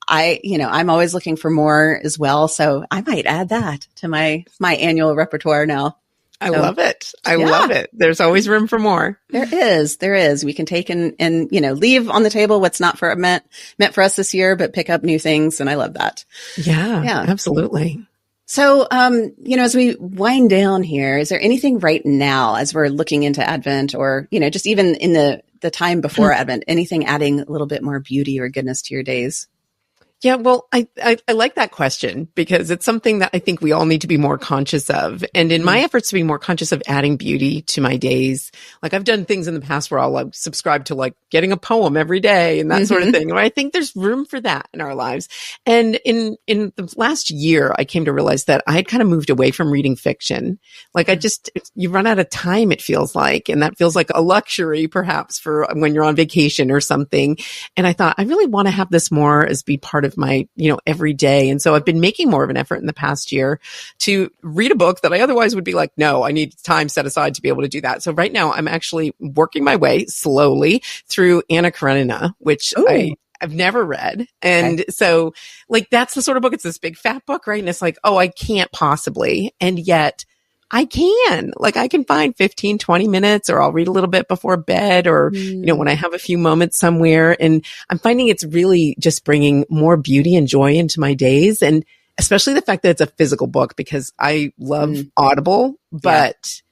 I'm always looking for more as well. So I might add that to my annual repertoire now. I love it. I love it. There's always room for more. There is. We can take and leave on the table what's not meant for us this year, but pick up new things. And I love that. Yeah, absolutely. So, as we wind down here, is there anything right now as we're looking into Advent or, just even in the time before Advent, anything adding a little bit more beauty or goodness to your days? Yeah, well, I like that question because it's something that I think we all need to be more conscious of. And in my efforts to be more conscious of adding beauty to my days, like I've done things in the past where I'll like subscribe to like getting a poem every day and that sort of thing. And I think there's room for that in our lives. And in the last year, I came to realize that I had kind of moved away from reading fiction. Like you run out of time, it feels like, and that feels like a luxury perhaps for when you're on vacation or something. And I thought I really want to have this more as be part of my, every day. And so I've been making more of an effort in the past year to read a book that I otherwise would be like, no, I need time set aside to be able to do that. So right now I'm actually working my way slowly through Anna Karenina, which I've never read. And so like, that's the sort of book, it's this big fat book, right? And it's like, oh, I can't possibly. And yet I can find 15, 20 minutes, or I'll read a little bit before bed, or, when I have a few moments somewhere. And I'm finding it's really just bringing more beauty and joy into my days. And especially the fact that it's a physical book, because I love Audible, but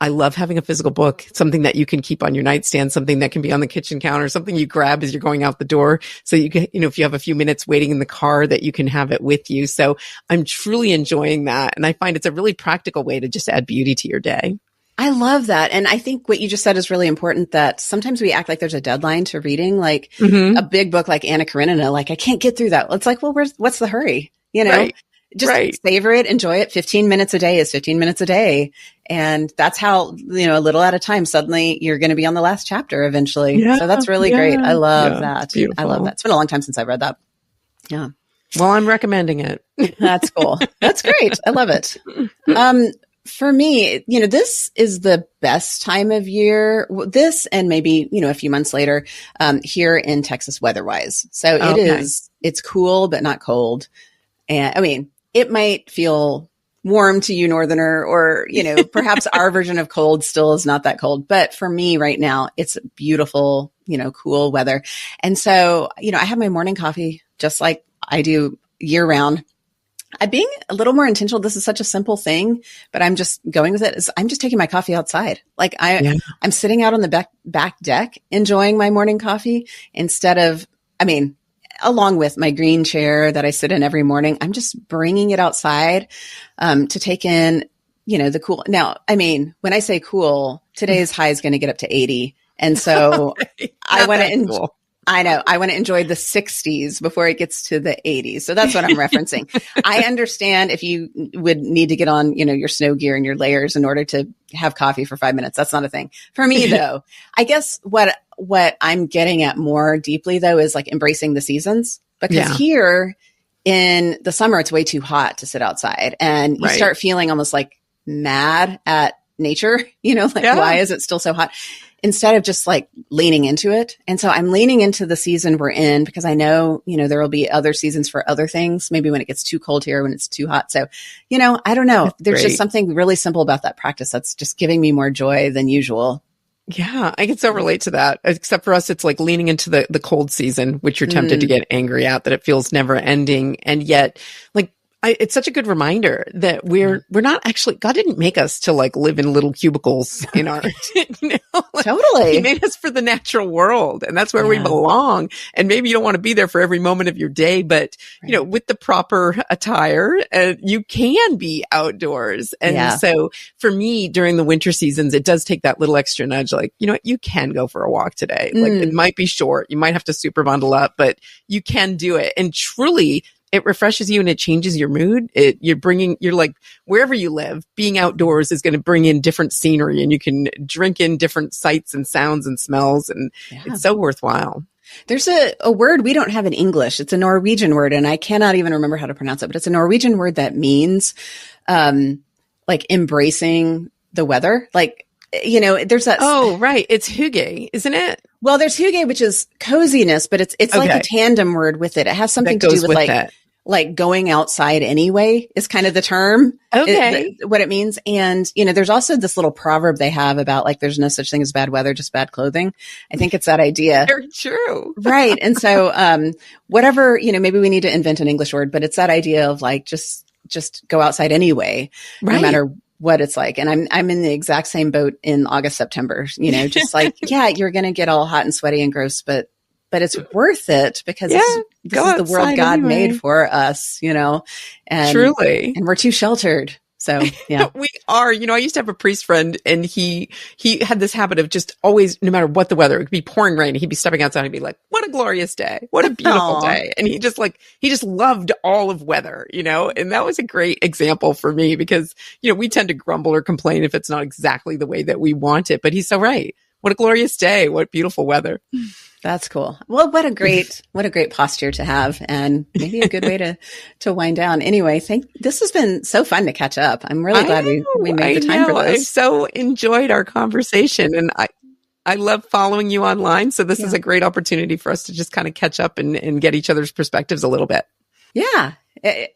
I love having a physical book, something that you can keep on your nightstand, something that can be on the kitchen counter, something you grab as you're going out the door. So you can, if you have a few minutes waiting in the car, that you can have it with you. So I'm truly enjoying that. And I find it's a really practical way to just add beauty to your day. I love that. And I think what you just said is really important, that sometimes we act like there's a deadline to reading, like a big book like Anna Karenina, like I can't get through that. It's like, well, what's the hurry? Right. Just savor it, enjoy it. 15 minutes a day is 15 minutes a day. And that's how, a little at a time, suddenly you're going to be on the last chapter eventually. Yeah, so that's really great. I love that. Beautiful. I love that. It's been a long time since I've read that. Yeah. Well, I'm recommending it. That's cool. That's great. I love it. For me, this is the best time of year, this and maybe, a few months later, here in Texas weather-wise. So it's cool, but not cold. And I mean, it might feel warm to you, Northerner, or, perhaps our version of cold still is not that cold. But for me right now, it's beautiful, cool weather. And so, I have my morning coffee just like I do year round. I'm being a little more intentional. This is such a simple thing, but I'm just going with it. I'm just taking my coffee outside. Like I'm sitting out on the back deck, enjoying my morning coffee instead of, along with my green chair that I sit in every morning, I'm just bringing it outside, to take in, the cool. Now, when I say cool, today's high is going to get up to 80. And so I want to I want to enjoy the 60s before it gets to the 80s. So that's what I'm referencing. I understand if you would need to get on, your snow gear and your layers in order to have coffee for 5 minutes. That's not a thing. For me, though, I guess what I'm getting at more deeply, though, is like embracing the seasons. Because here in the summer, it's way too hot to sit outside. And you start feeling almost like mad at nature, why is it still so hot? Instead of just like leaning into it. And so I'm leaning into the season we're in because I know, there will be other seasons for other things, maybe when it gets too cold here, when it's too hot. So, I don't know. There's just something really simple about that practice that's just giving me more joy than usual. Yeah, I can so relate to that. Except for us, it's like leaning into the cold season, which you're tempted to get angry at, that it feels never ending. And yet, like, it's such a good reminder that we're not actually, God didn't make us to like live in little cubicles in our, totally. He made us for the natural world, and that's where we belong. And maybe you don't want to be there for every moment of your day, but with the proper attire, you can be outdoors. And so for me, during the winter seasons, it does take that little extra nudge. Like, you can go for a walk today. Like it might be short. You might have to super bundle up, but you can do it. And truly, it refreshes you and it changes your mood. You're like, wherever you live, being outdoors is going to bring in different scenery, and you can drink in different sights and sounds and smells. And it's so worthwhile. There's a word we don't have in English. It's a Norwegian word, and I cannot even remember how to pronounce it, but it's a Norwegian word that means, like embracing the weather. Like, there's that. Oh, right. It's hygge, isn't it? Well, there's hygge, which is coziness, but it's like a tandem word with it. It has something to do with like going outside anyway is kind of the term. Okay. What it means. And, there's also this little proverb they have about like, there's no such thing as bad weather, just bad clothing. I think it's that idea. Very true. Right. And so, whatever, maybe we need to invent an English word, but it's that idea of like, just go outside anyway, no matter what it's like. And I'm in the exact same boat in August, September, just like, you're going to get all hot and sweaty and gross, but but it's worth it because Yeah, this go is the world outside God made anyway. for us, and Truly. we're too sheltered. So yeah. We are, I used to have a priest friend and he had this habit of just always, no matter what the weather, it could be pouring rain. He'd be stepping outside and be like, what a glorious day. What a beautiful Aw. day. And he just loved all of weather, and that was a great example for me because, we tend to grumble or complain if it's not exactly the way that we want it, but he's so right. What a glorious day. What beautiful weather. That's cool. Well, what a great posture to have, and maybe a good way to wind down. Anyway, this has been so fun to catch up. I'm really glad we made the time for I this. so enjoyed our conversation and I love following you online. So this is a great opportunity for us to just kind of catch up and get each other's perspectives a little bit. Yeah,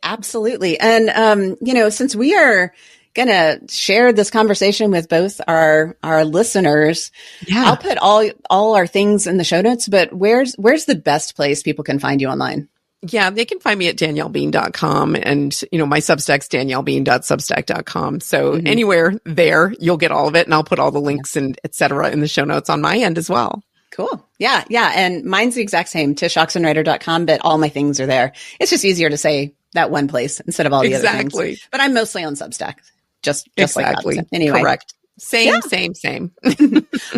absolutely. And, since we are going to share this conversation with both our listeners, I'll put all our things in the show notes, but where's the best place people can find you online? Yeah, they can find me at daniellebean.com and, my Substack's daniellebean.substack.com. So anywhere there, you'll get all of it and I'll put all the links and et cetera in the show notes on my end as well. Cool. Yeah. Yeah. And mine's the exact same, tishoxenwriter.com, but all my things are there. It's just easier to say that one place instead of all the other things. But I'm mostly on Substack, just exactly. like that. So anyway. Correct. Same.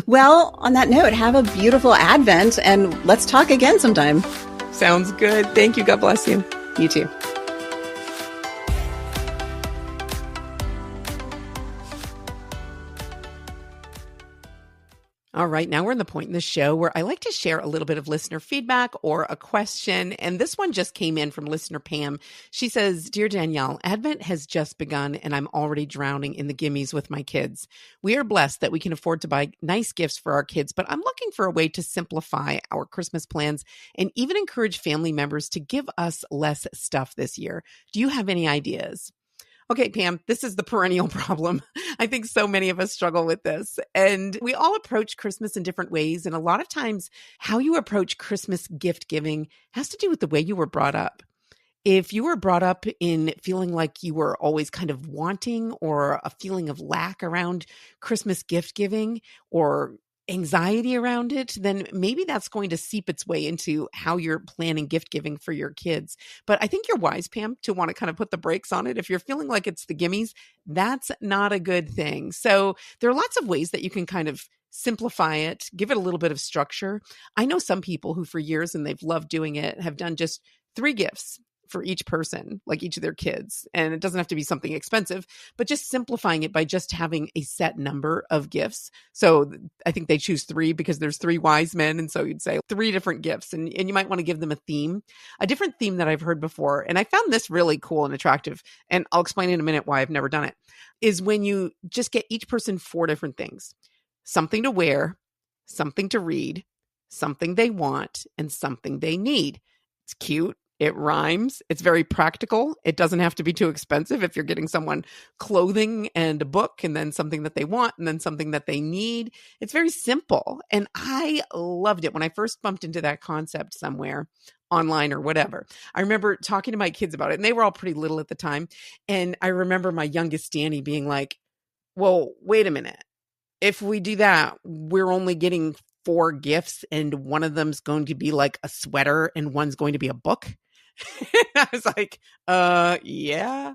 Well, on that note, have a beautiful Advent and let's talk again sometime. Sounds good. Thank you. God bless you. You too. All right, now we're in the point in the show where I like to share a little bit of listener feedback or a question. And this one just came in from listener Pam. She says, Dear Danielle, Advent has just begun and I'm already drowning in the gimmies with my kids. We are blessed that we can afford to buy nice gifts for our kids, but I'm looking for a way to simplify our Christmas plans and even encourage family members to give us less stuff this year. Do you have any ideas? Okay, Pam, this is the perennial problem. I think so many of us struggle with this. And we all approach Christmas in different ways. And a lot of times, how you approach Christmas gift giving has to do with the way you were brought up. If you were brought up in feeling like you were always kind of wanting or a feeling of lack around Christmas gift giving or anxiety around it, then maybe that's going to seep its way into how you're planning gift giving for your kids. But I think you're wise, Pam, to want to kind of put the brakes on it. If you're feeling like it's the gimmies, that's not a good thing. So there are lots of ways that you can kind of simplify it, give it a little bit of structure. I know some people who for years, and they've loved doing it, have done just 3 gifts for each person, like each of their kids. And it doesn't have to be something expensive, but just simplifying it by just having a set number of gifts. So I think they choose 3 because there's 3 wise men. And so you'd say 3 different gifts and you might want to give them a theme, a different theme that I've heard before. And I found this really cool and attractive. And I'll explain in a minute why I've never done it, is when you just get each person 4 different things: something to wear, something to read, something they want, and something they need. It's cute. It rhymes. It's very practical. It doesn't have to be too expensive if you're getting someone clothing and a book and then something that they want and then something that they need. It's very simple. And I loved it when I first bumped into that concept somewhere online or whatever. I remember talking to my kids about it and they were all pretty little at the time. And I remember my youngest Danny being like, well, wait a minute. If we do that, we're only getting 4 gifts and one of them's going to be like a sweater and one's going to be a book. I was like, yeah.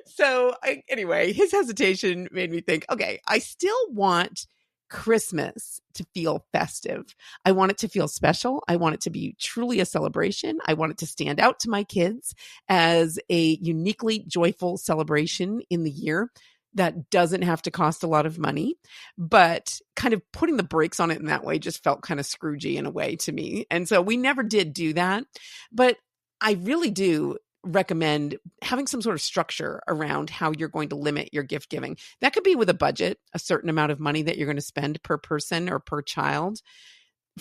So anyway, his hesitation made me think, okay, I still want Christmas to feel festive. I want it to feel special. I want it to be truly a celebration. I want it to stand out to my kids as a uniquely joyful celebration in the year that doesn't have to cost a lot of money, but kind of putting the brakes on it in that way just felt kind of Scroogey in a way to me. And so we never did do that, but I really do recommend having some sort of structure around how you're going to limit your gift giving. That could be with a budget, a certain amount of money that you're going to spend per person or per child.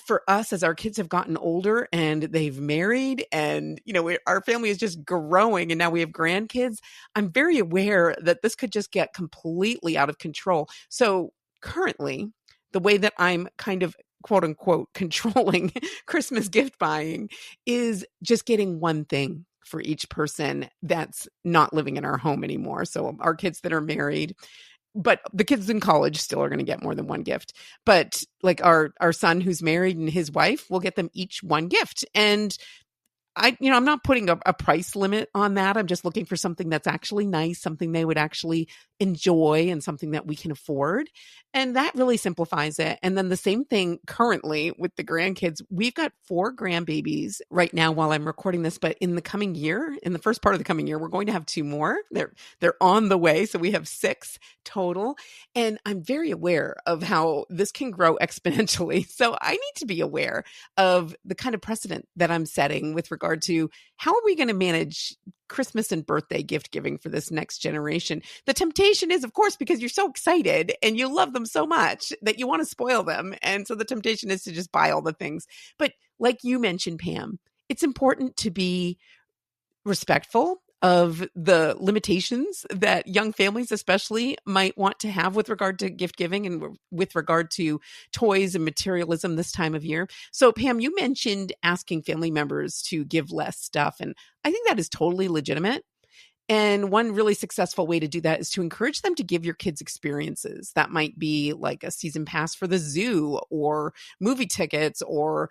For us, as our kids have gotten older and they've married and, our family is just growing and now we have grandkids, I'm very aware that this could just get completely out of control. So currently, the way that I'm kind of quote unquote controlling Christmas gift buying is just getting one thing for each person that's not living in our home anymore. So our kids that are married, but the kids in college still are going to get more than one gift. But like our son who's married and his wife will get them each one gift. And I'm not putting a price limit on that. I'm just looking for something that's actually nice, something they would actually enjoy, and something that we can afford. And that really simplifies it. And then the same thing currently with the grandkids. We've got 4 grandbabies right now while I'm recording this, but in the coming year, in the first part of the coming year, we're going to have 2 more. They're on the way. So we have 6 total. And I'm very aware of how this can grow exponentially. So I need to be aware of the kind of precedent that I'm setting with regard to how are we going to manage Christmas and birthday gift giving for this next generation. The temptation is, of course, because you're so excited and you love them so much that you want to spoil them. And so the temptation is to just buy all the things. But like you mentioned, Pam, it's important to be respectful of the limitations that young families especially might want to have with regard to gift giving and with regard to toys and materialism this time of year. So Pam, you mentioned asking family members to give less stuff, and I think that is totally legitimate. And one really successful way to do that is to encourage them to give your kids experiences. That might be like a season pass for the zoo or movie tickets or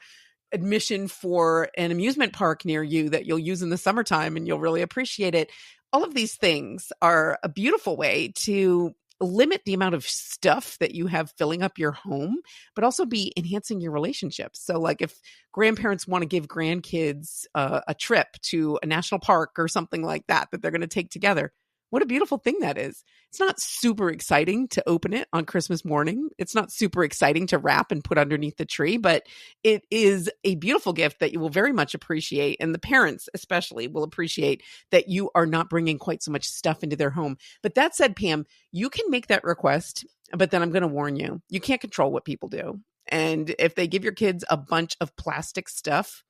admission for an amusement park near you that you'll use in the summertime and you'll really appreciate it. All of these things are a beautiful way to limit the amount of stuff that you have filling up your home, but also be enhancing your relationships. So like if grandparents want to give grandkids a trip to a national park or something like that they're going to take together, what a beautiful thing that is. It's not super exciting to open it on Christmas morning. It's not super exciting to wrap and put underneath the tree, but it is a beautiful gift that you will very much appreciate. And the parents especially will appreciate that you are not bringing quite so much stuff into their home. But that said, Pam, you can make that request, but then I'm going to warn you, you can't control what people do. And if they give your kids a bunch of plastic stuff,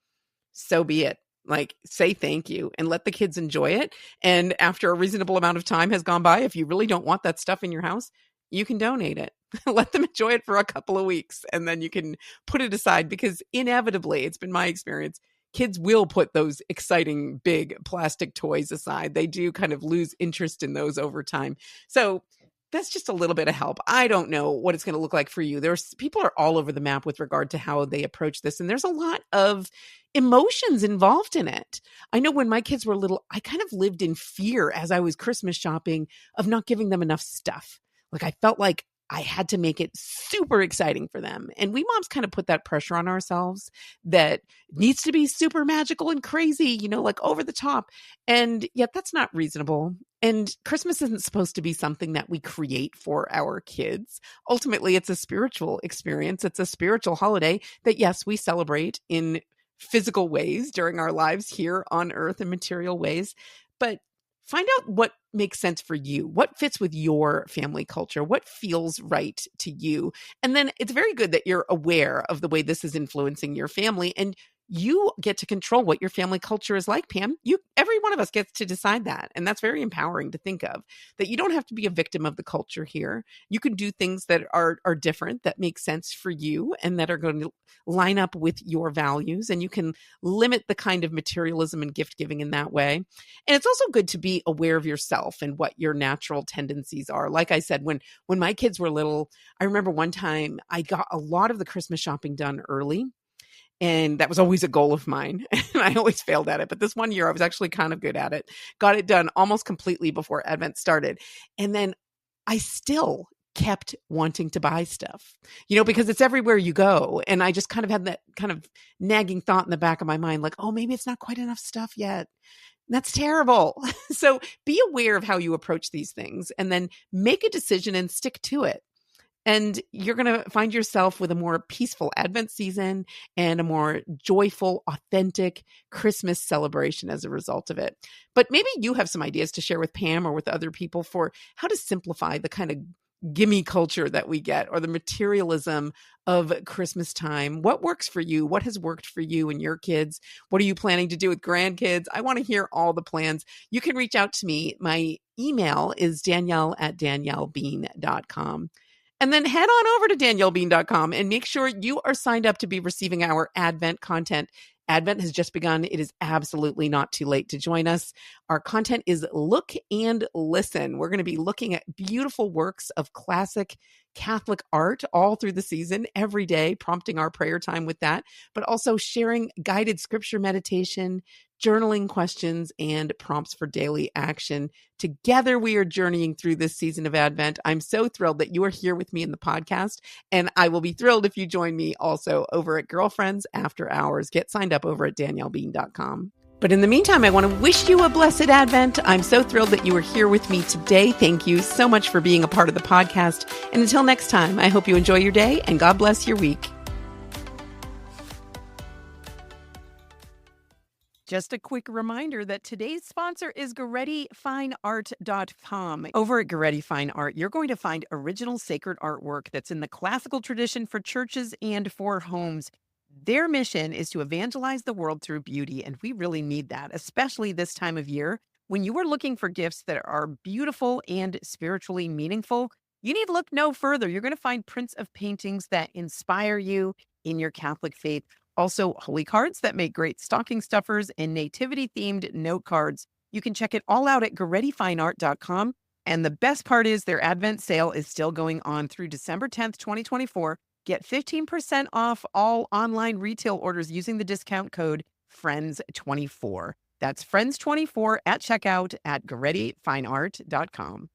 so be it. Like, say thank you and let the kids enjoy it. And after a reasonable amount of time has gone by, if you really don't want that stuff in your house, you can donate it. Let them enjoy it for a couple of weeks and then you can put it aside, because inevitably, it's been my experience, kids will put those exciting big plastic toys aside. They do kind of lose interest in those over time. So that's just a little bit of help. I don't know what it's going to look like for you. People are all over the map with regard to how they approach this. And there's a lot of emotions involved in it. I know when my kids were little, I kind of lived in fear as I was Christmas shopping of not giving them enough stuff. Like I felt like I had to make it super exciting for them. And we moms kind of put that pressure on ourselves that needs to be super magical and crazy, like over the top. And yet that's not reasonable. And Christmas isn't supposed to be something that we create for our kids. Ultimately, it's a spiritual experience. It's a spiritual holiday that, yes, we celebrate in physical ways during our lives here on earth in material ways. But find out what makes sense for you, what fits with your family culture, what feels right to you. And then it's very good that you're aware of the way this is influencing your family, and you get to control what your family culture is like, Pam. Every one of us gets to decide that. And that's very empowering to think of, that you don't have to be a victim of the culture here. You can do things that are different, that make sense for you and that are going to line up with your values. And you can limit the kind of materialism and gift giving in that way. And it's also good to be aware of yourself and what your natural tendencies are. Like I said, when my kids were little, I remember one time I got a lot of the Christmas shopping done early. And that was always a goal of mine. And I always failed at it. But this one year, I was actually kind of good at it. Got it done almost completely before Advent started. And then I still kept wanting to buy stuff, because it's everywhere you go. And I just kind of had that kind of nagging thought in the back of my mind, like, oh, maybe it's not quite enough stuff yet. That's terrible. So be aware of how you approach these things and then make a decision and stick to it. And you're going to find yourself with a more peaceful Advent season and a more joyful, authentic Christmas celebration as a result of it. But maybe you have some ideas to share with Pam or with other people for how to simplify the kind of gimme culture that we get, or the materialism of Christmas time. What works for you? What has worked for you and your kids? What are you planning to do with grandkids? I want to hear all the plans. You can reach out to me. My email is danielle@daniellebean.com. And then head on over to daniellebean.com and make sure you are signed up to be receiving our Advent content Advent has just begun. It is absolutely not too late to join us. Our content is Look and Listen. We're going to be looking at beautiful works of classic Catholic art all through the season, every day, prompting our prayer time with that, but also sharing guided scripture meditation, journaling questions, and prompts for daily action. Together, we are journeying through this season of Advent. I'm so thrilled that you are here with me in the podcast, and I will be thrilled if you join me also over at Girlfriends After Hours. Get signed up over at daniellebean.com. But in the meantime, I want to wish you a blessed Advent. I'm so thrilled that you are here with me today. Thank you so much for being a part of the podcast. And until next time, I hope you enjoy your day and God bless your week. Just a quick reminder that today's sponsor is GorettiFineArt.com. Over at Goretti Fine Art, you're going to find original sacred artwork that's in the classical tradition for churches and for homes. Their mission is to evangelize the world through beauty, and we really need that, especially this time of year. When you are looking for gifts that are beautiful and spiritually meaningful, you need look no further. You're going to find prints of paintings that inspire you in your Catholic faith. Also, holy cards that make great stocking stuffers and nativity-themed note cards. You can check it all out at GorettiFineArt.com. And the best part is their Advent sale is still going on through December 10th, 2024. Get 15% off all online retail orders using the discount code FRIENDS24. That's FRIENDS24 at checkout at GorettiFineArt.com.